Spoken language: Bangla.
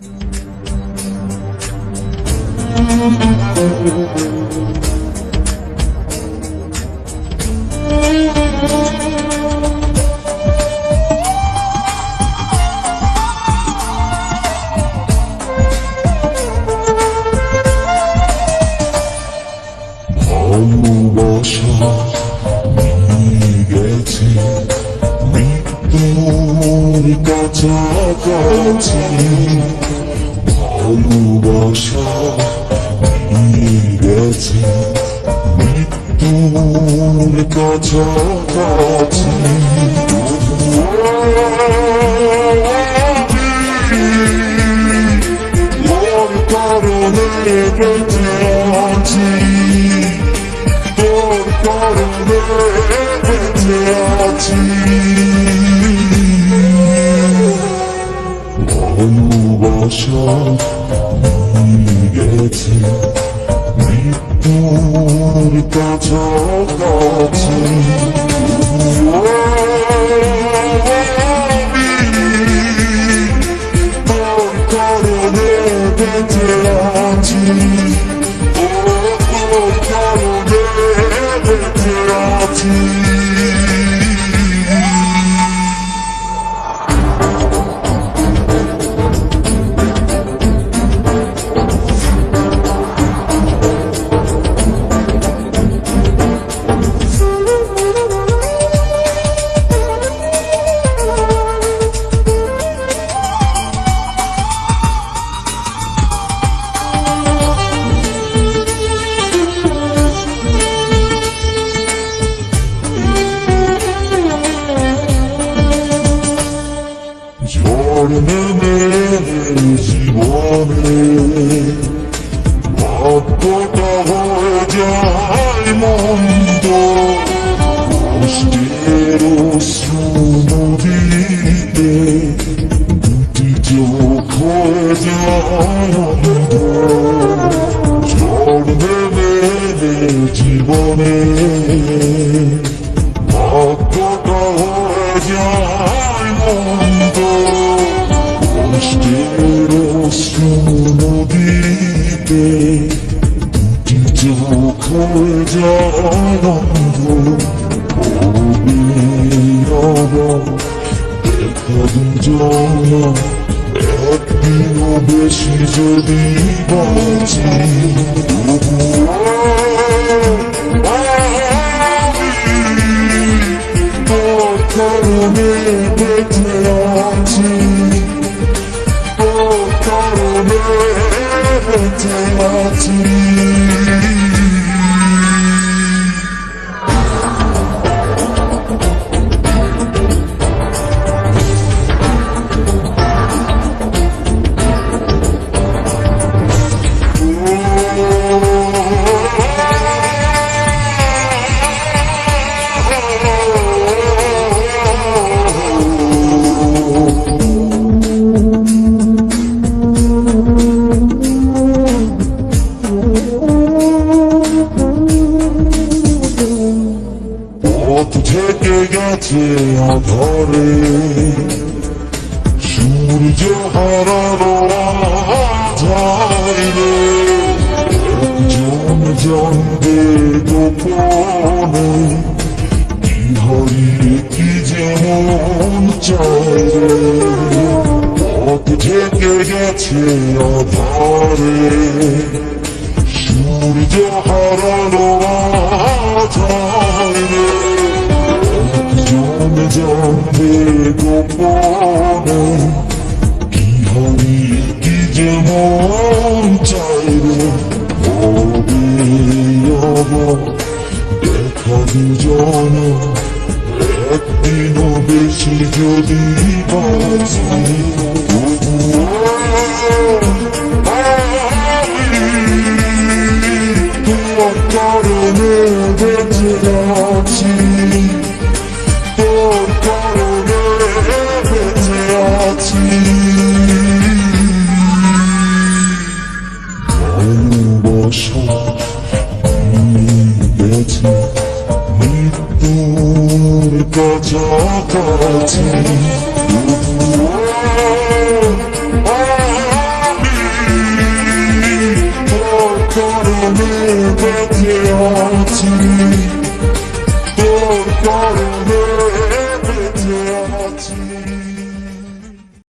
ভালোবাসা নিয়ে গেছে মৃত্যুর কাছাকাছি, ভালোবাসা নিয়ে গেছে মৃত্যুর কাছাকাছি। তোর কারণে বেঁচে আছি, তোর কারণে বেঁচে আছি। ভালোবাসা নিয়ে গেছে মৃত্যুর কাছাকাছি। তোর কারণে বেঁচে আছি, তোর কারণে বেঁচে আছি। ঝড় নেমে জীবনে ভাগ্যটা হয়ে যায় মন্দ, কষ্টের অশ্রু নদীতে দুটি চোখ হয়ে যায় অন্ধ। ঝড় নেমে জীবনে ভাগ্যটা হয়ে যায় মন্দ, কষ্টের অশ্রু নদীতে দুটি চোখ হয়ে যায় অন্ধ। দেখা দুজন একদিনও বেশি যদি বাঁচি, তোর কারণে বেঁচে আছি, তোর কারণে বেঁচে আছি। পথ থেকে গেছে অধরে সূর্য হারানো আধারে, একজন জানবে গোপনে কি হারিয়ে কি যেমন চায়। পথ থেকে গেছে অধরে সূর্য হারানো আধারে, একজন জানবে গোপনে কি হারিয়ে কি যেমন চাইবে। হবে আবার দেখা দুজন একদিনও বেশি যদি বাঁচি, তোর কারণে বেঁচে আছি, তোর কারণে বেঁচে আছি। ভালোবাসা নিয়ে গেছে মৃত্যুর কাছাকাছি। আছি